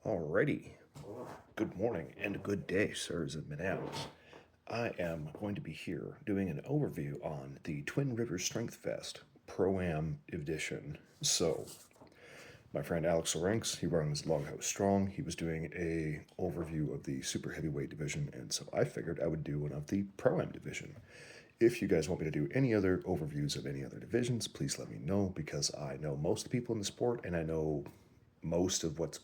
Alrighty. Good morning and good day, sirs and madams. I am going to be here doing an overview on the Twin Rivers Strength Fest Pro-Am edition. So, my friend Alex Lorenz, he runs Loghouse Strong. He was doing a overview of the super heavyweight division, and so I figured I would do one of the Pro-Am division. If you guys want me to do any other overviews of any other divisions, please let me know because I know most of the people in the sport and I know most of what's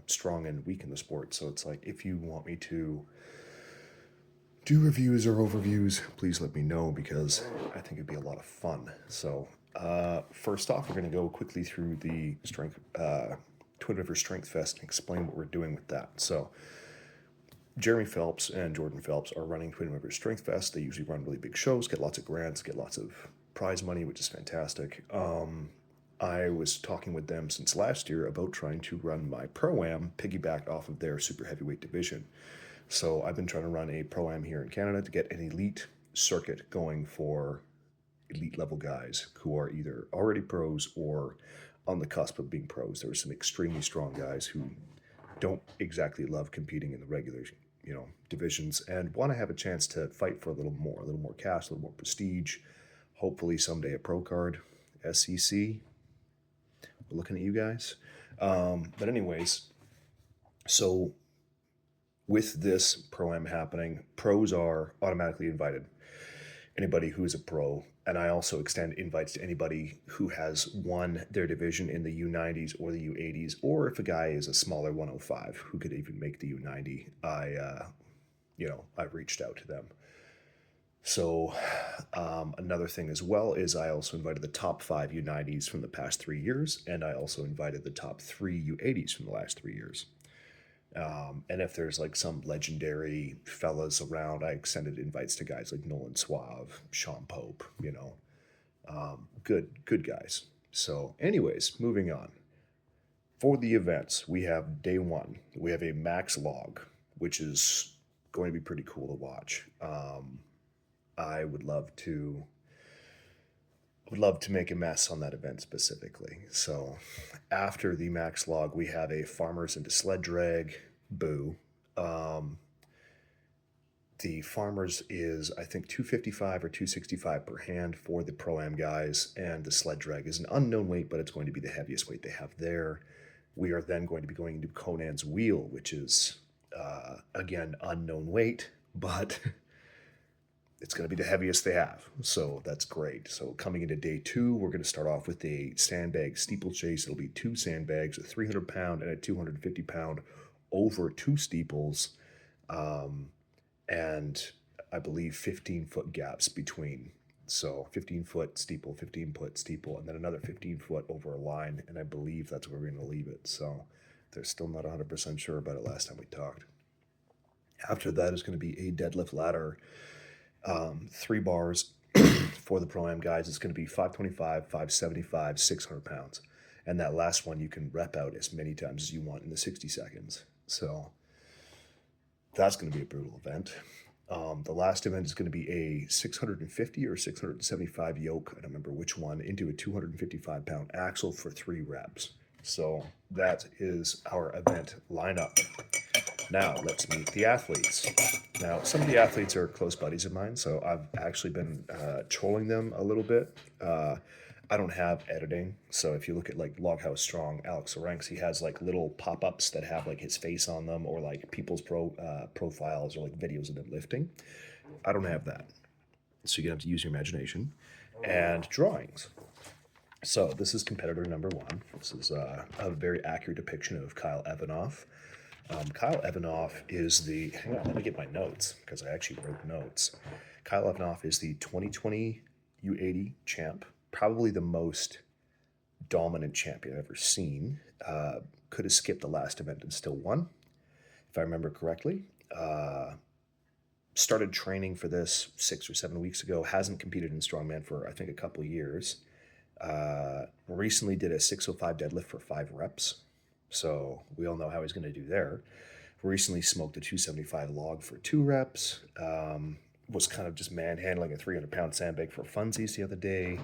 strong and weak in the sport. So it's like if you want me to do reviews or overviews, please let me know because I think it'd be a lot of fun. So first off, we're going to go quickly through the Twin River Strength Fest and explain what we're doing with that. So Jeremy Phelps and Jordan Phelps are running Twin River Strength Fest. They usually run really big shows, get lots of grants, get lots of prize money, which is fantastic. I was talking with them since last year about trying to run my Pro-Am piggybacked off of their super heavyweight division. So I've been trying to run a Pro-Am here in Canada to get an elite circuit going for elite level guys who are either already pros or on the cusp of being pros. There are some extremely strong guys who don't exactly love competing in the regular, divisions and want to have a chance to fight for a little more cash, a little more prestige. Hopefully someday a pro card, SEC. We're looking at you guys. But anyways, so with this Pro-Am happening, pros are automatically invited. Anybody who is a pro, and I also extend invites to anybody who has won their division in the U90s or the U80s, or if a guy is a smaller 105 who could even make the U90, I've reached out to them. So another thing as well is I also invited the top 5 U90s from the past 3 years, and I also invited the top 3 U80s from the last 3 years. And if there's like some legendary fellas around, I extended invites to guys like Nolan Suave, Sean Pope, good guys. So, anyways, moving on. For the events, we have day one. We have a max log, which is going to be pretty cool to watch. I would love to make a mess on that event specifically. So after the max log, we have a farmers into sled drag. Boo. The farmers is I think 255 or 265 per hand for the Pro-Am guys, and the sled drag is an unknown weight, but it's going to be the heaviest weight they have there. We are then going to be going into Conan's wheel, which is again unknown weight, but it's going to be the heaviest they have. So that's great. So coming into day two, we're going to start off with a sandbag steeplechase. It'll be 2 sandbags, a 300 pound and a 250 pound over 2 steeples. And I believe 15-foot gaps between. So 15-foot steeple, 15-foot steeple, and then another 15-foot over a line. And I believe that's where we're going to leave it. So they're still not 100% sure about it last time we talked. After that is going to be a deadlift ladder. 3 bars for the Pro-Am guys. It's going to be 525, 575, 600 pounds. And that last one you can rep out as many times as you want in the 60 seconds. So that's going to be a brutal event. The last event is going to be a 650 or 675 yoke, I don't remember which one, into a 255 pound axle for 3 reps. So that is our event lineup. Now let's meet the athletes. Now some of the athletes are close buddies of mine, so I've actually been trolling them a little bit. I don't have editing, so if you look at like Loghouse Strong, Alex Lorenz, he has like little pop-ups that have like his face on them, or like people's profiles, or like videos of them lifting. I don't have that, so you're gonna have to use your imagination and drawings. So this is competitor number 1. This is a very accurate depiction of Kyle Evanoff. Kyle Evanoff is the, hang on, let me get my notes because I actually wrote notes. Kyle Evanoff is the 2020 U80 champ, probably the most dominant champion I've ever seen. Could have skipped the last event and still won, if I remember correctly. Started training for this 6 or 7 weeks ago. Hasn't competed in strongman for I think a couple years. Recently did a 605 deadlift for 5 reps. So we all know how he's going to do there. Recently smoked a 275 log for 2 reps. Was kind of just manhandling a 300 pound sandbag for funsies the other day.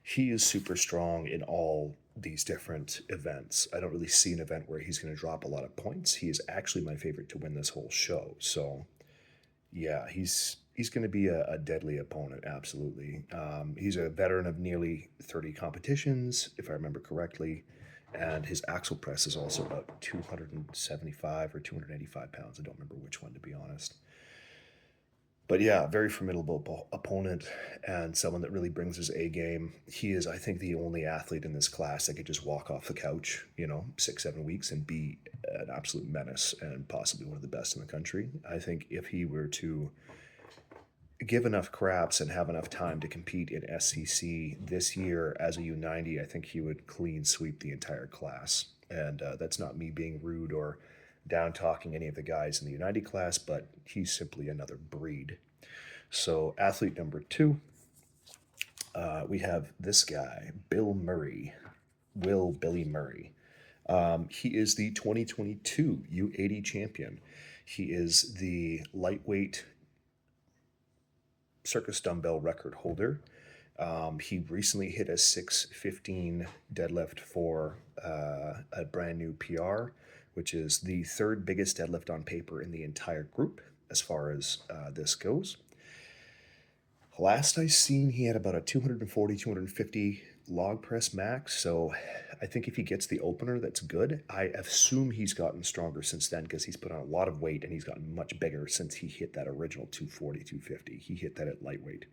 He is super strong in all these different events. I don't really see an event where he's going to drop a lot of points. He is actually my favorite to win this whole show. So yeah, he's going to be a deadly opponent. Absolutely. He's a veteran of nearly 30 competitions, if I remember correctly, and his axle press is also about 275 or 285 pounds. I don't remember which one, to be honest. But yeah, very formidable opponent and someone that really brings his A game. He is, I think, the only athlete in this class that could just walk off the couch, 6, 7 weeks and be an absolute menace and possibly one of the best in the country. I think if he were to give enough craps and have enough time to compete in SCC this year as a U90, I think he would clean sweep the entire class. And that's not me being rude or down talking any of the guys in the United class, but he's simply another breed. So, athlete number 2, we have this guy, Bill Murray. Billy Murray. He is the 2022 U80 champion. He is the lightweight circus dumbbell record holder. He recently hit a 615 deadlift for a brand new PR, which is the third biggest deadlift on paper in the entire group as far as this goes. Last I seen, he had about a 240, 250 log press max. So I think if he gets the opener, that's good. I assume he's gotten stronger since then because he's put on a lot of weight and he's gotten much bigger since he hit that original 240, 250. He hit that at lightweight.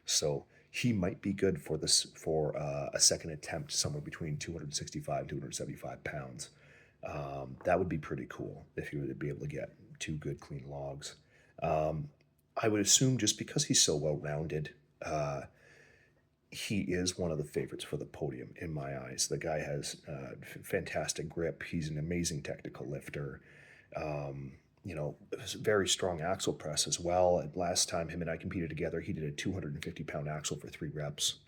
So he might be good for this for a second attempt somewhere between 265 and 275 pounds. That would be pretty cool if he were to be able to get 2 good clean logs. I would assume just because he's so well-rounded, he is one of the favorites for the podium in my eyes. The guy has fantastic grip. He's an amazing technical lifter. Very strong axle press as well. And last time him and I competed together, he did a 250-pound axle for 3 reps.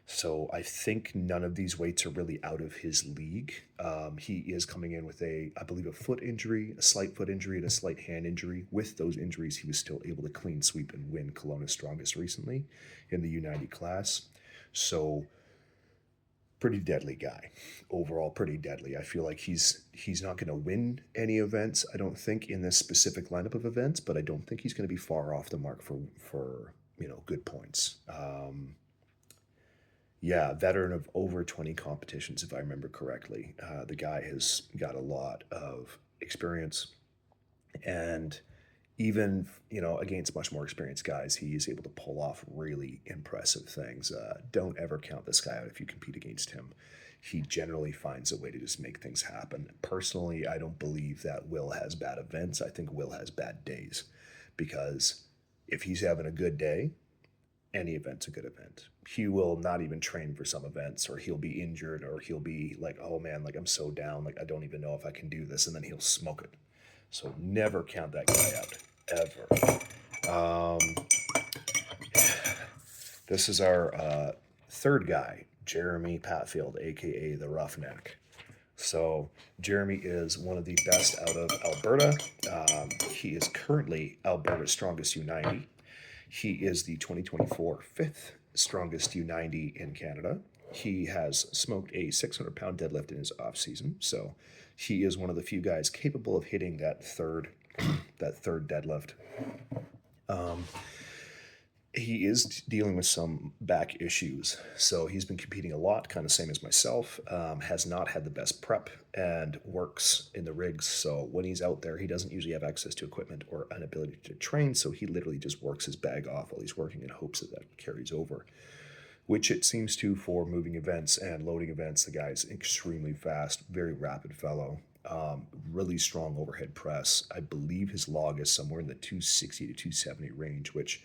So I think none of these weights are really out of his league. He is coming in with I believe, a foot injury, a slight foot injury, and a slight hand injury. With those injuries, he was still able to clean sweep and win Kelowna's Strongest recently in the U90 class. So pretty deadly guy. Overall, pretty deadly. I feel like he's not going to win any events, I don't think, in this specific lineup of events, but I don't think he's going to be far off the mark for good points. Yeah, veteran of over 20 competitions, if I remember correctly. The guy has got a lot of experience, and even against much more experienced guys, he is able to pull off really impressive things. Don't ever count this guy out if you compete against him. He generally finds a way to just make things happen. Personally, I don't believe that Will has bad events. I think Will has bad days, because if he's having a good day, any event's a good event. He will not even train for some events, or he'll be injured, or he'll be like, oh man, like I'm so down, like I don't even know if I can do this, and then he'll smoke it. So never count that guy out, ever. This is our third guy, Jeremy Patfield, aka the Roughneck. So Jeremy is one of the best out of Alberta. He is currently Alberta's strongest U90. He is the 2024 fifth strongest U90 in Canada. He has smoked a 600-pound deadlift in his off season, so he is one of the few guys capable of hitting that third deadlift. He is dealing with some back issues, so he's been competing a lot, kind of same as myself. Has not had the best prep and works in the rigs, so when he's out there, he doesn't usually have access to equipment or an ability to train, so he literally just works his bag off while he's working in hopes that carries over, which it seems to for moving events and loading events. The guy's extremely fast, very rapid fellow, really strong overhead press. I believe his log is somewhere in the 260 to 270 range, which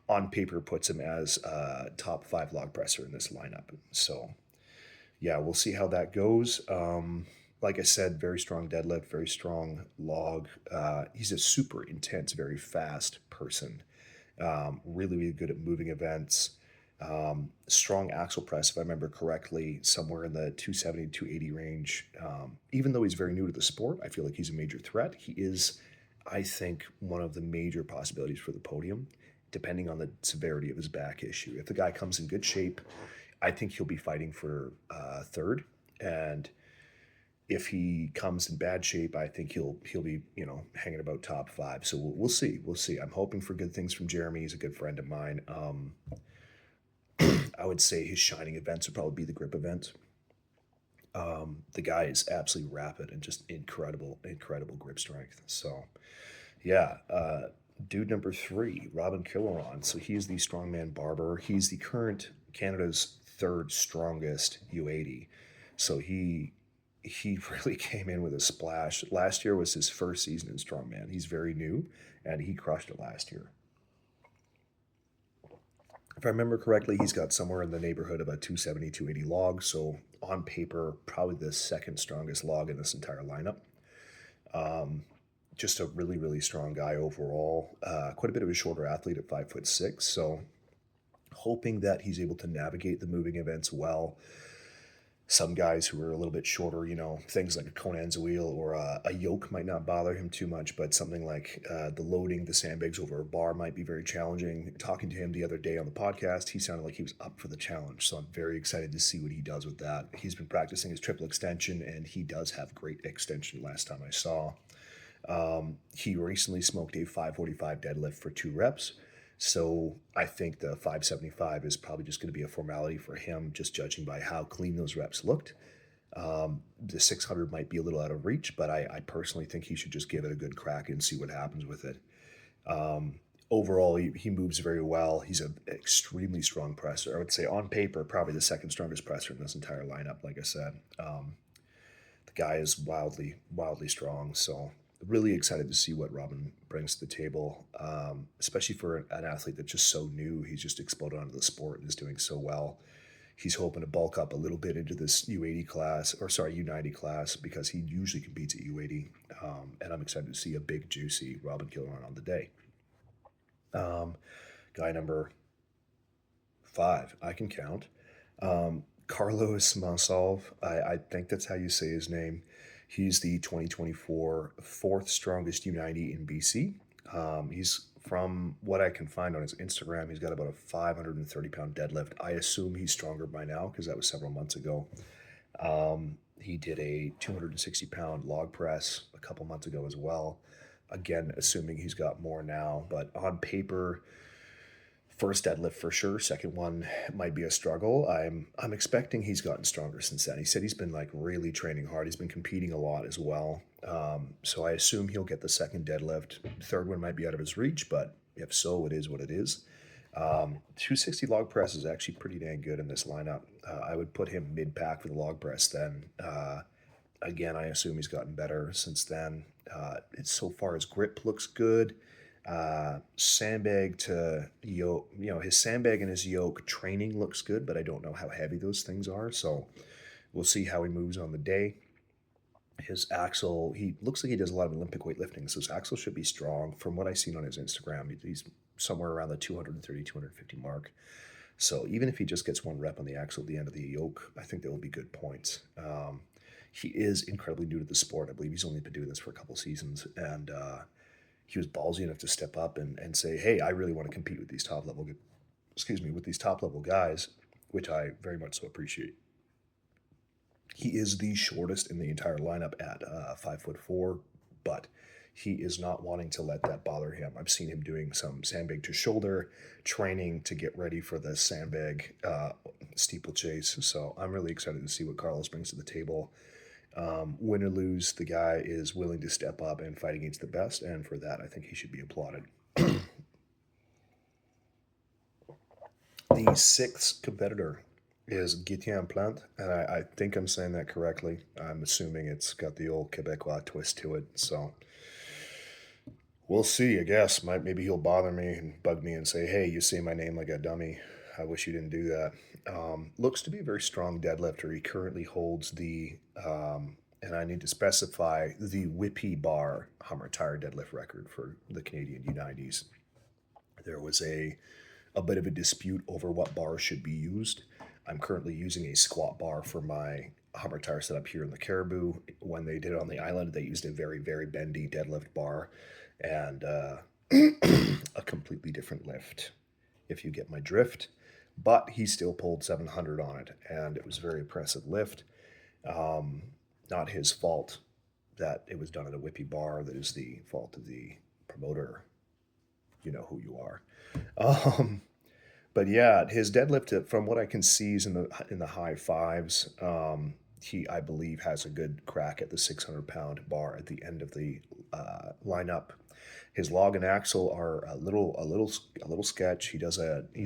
on paper puts him as a top 5 log presser in this lineup. So yeah, we'll see how that goes. Like I said, very strong deadlift, very strong log. He's a super intense, very fast person. Really, really good at moving events. Strong axle press, if I remember correctly, somewhere in the 270 280 range. Even though he's very new to the sport, I feel like he's a major threat. He is, I think, one of the major possibilities for the podium, depending on the severity of his back issue. If the guy comes in good shape, I think he'll be fighting for third, and if he comes in bad shape, I think he'll be hanging about top five. So we'll see. We'll see. I'm hoping for good things from Jeremy. He's a good friend of mine. I would say his shining events would probably be the grip event. The guy is absolutely rapid and just incredible, incredible grip strength. So yeah, dude number three, Robin Killeron. So he's the strongman barber. He's the current Canada's third strongest U80. So he really came in with a splash. Last year was his first season in strongman. He's very new, and he crushed it last year. If I remember correctly, he's got somewhere in the neighborhood of a 270, 280 log. So on paper, probably the second strongest log in this entire lineup. Just a really, really strong guy overall. Quite a bit of a shorter athlete at 5'6". So hoping that he's able to navigate the moving events well. Some guys who are a little bit shorter, things like a Conan's wheel or a yoke might not bother him too much, but something like the loading the sandbags over a bar might be very challenging. Talking to him the other day on the podcast, he sounded like he was up for the challenge, so I'm very excited to see what he does with that. He's been practicing his triple extension, and he does have great extension last time I saw. He recently smoked a 545 deadlift for 2 reps. So I think the 575 is probably just going to be a formality for him, just judging by how clean those reps looked. The 600 might be a little out of reach, but I personally think he should just give it a good crack and see what happens with it. Overall, he moves very well. He's an extremely strong presser. I would say on paper, probably the second strongest presser in this entire lineup, like I said. The guy is wildly, wildly strong. So really excited to see what Robin brings to the table, especially for an athlete that's just so new. He's just exploded onto the sport and is doing so well. He's hoping to bulk up a little bit into this U80 class, or sorry, U90 class, because he usually competes at U80. And I'm excited to see a big, juicy Robin Killeron on the day. Guy number 5, I can count. Carlos Monsalve, I think that's how you say his name. He's the 2024 fourth strongest U90 in BC. He's, from what I can find on his Instagram, he's got about a 530-pound deadlift. I assume he's stronger by now because that was several months ago. He did a 260-pound log press a couple months ago as well. Again, assuming he's got more now, but on paper, first deadlift for sure. Second one might be a struggle. I'm expecting he's gotten stronger since then. He said he's been like really training hard. He's been competing a lot as well. So I assume he'll get the second deadlift. Third one might be out of his reach, but if so, it is what it is. 260 log press is actually pretty dang good in this lineup. I would put him mid-pack for the log press then. Again, I assume he's gotten better since then. It's so far his grip looks good. Sandbag to yoke, his sandbag and his yoke training looks good, but I don't know how heavy those things are. So we'll see how he moves on the day. His axle, he looks like he does a lot of Olympic weightlifting, so his axle should be strong. From what I've seen on his Instagram, he's somewhere around the 230, 250 mark. So even if he just gets one rep on the axle at the end of the yoke, I think that will be good points. He is incredibly new to the sport. I believe he's only been doing this for a couple seasons, and he was ballsy enough to step up and say, "Hey, I really want to compete with these top level, guys," which I very much so appreciate. He is the shortest in the entire lineup at 5'4", but he is not wanting to let that bother him. I've seen him doing some sandbag to shoulder training to get ready for the sandbag steeplechase. So I'm really excited to see what Carlos brings to the table. Win or lose, the guy is willing to step up and fight against the best, and for that, I think he should be applauded. The sixth competitor is Guitien Plante, and I think I'm saying that correctly. I'm assuming it's got the old Quebecois twist to it, so we'll see, I guess. Maybe he'll bother me and bug me and say, "Hey, you say my name like a dummy. I wish you didn't do that." Looks to be a very strong deadlifter. He currently holds the, and I need to specify, the Whippy bar Hummer tire deadlift record for the Canadian U90s. There was a bit of a dispute over what bar should be used. I'm currently using a squat bar for my Hummer tire setup here in the Caribou. When they did it on the island, they used a very, very bendy deadlift bar and a completely different lift, if you get my drift. but he still pulled 700 on it, and it was a very impressive lift. Um, Not his fault that it was done at a whippy bar. That is the fault of the promoter. You know who you are. Um, but yeah, his deadlift, from what I can see, is in the high fives. He, I believe, has a good crack at the 600-pound bar at the end of the lineup. His log and axle are a little sketch. He's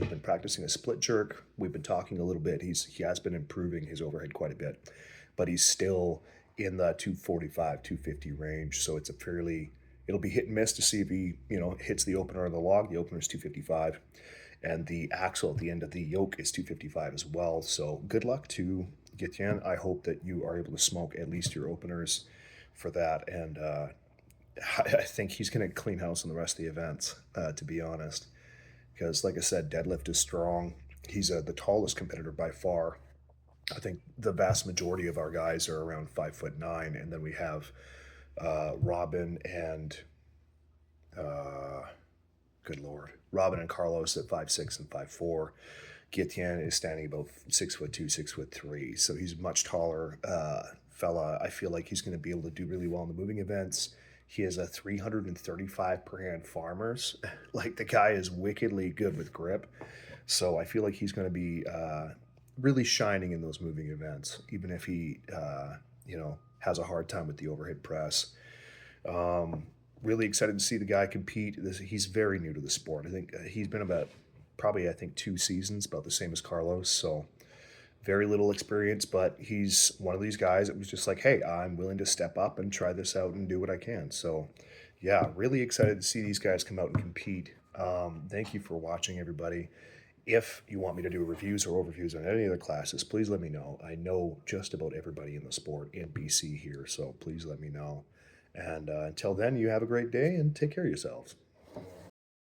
been practicing a split jerk. We've been talking a little bit. He has been improving his overhead quite a bit, but he's still in the 245, 250 range. So it's a fairly it'll be hit and miss to see if he hits the opener on the log. The opener is 255, and the axle at the end of the yoke is 255 as well. So good luck to Gitian. I hope that you are able to smoke at least your openers for that, and I think he's going to clean house in the rest of the events, to be honest. Because, like I said, deadlift is strong. He's the tallest competitor by far. I think the vast majority of our guys are around 5'9", and then we have Robin and good lord, Robin and Carlos at 5'6" and 5'4". Gitian is standing about 6'2", 6'3", so he's a much taller fella. I feel like he's going to be able to do really well in the moving events. He has a 335 per hand farmers. Like, the guy is wickedly good with grip, so I feel like he's going to be really shining in those moving events, even if he has a hard time with the overhead press. Really excited to see the guy compete. He's very new to the sport. I think he's been about probably, I think, 2 seasons, about the same as Carlos. So very little experience, but he's one of these guys that was just like, hey, I'm willing to step up and try this out and do what I can. So yeah, really excited to see these guys come out and compete. Thank you for watching, everybody. If you want me to do reviews or overviews on any other classes, please let me know. I know just about everybody in the sport in BC here, so please let me know. And until then, you have a great day and take care of yourselves.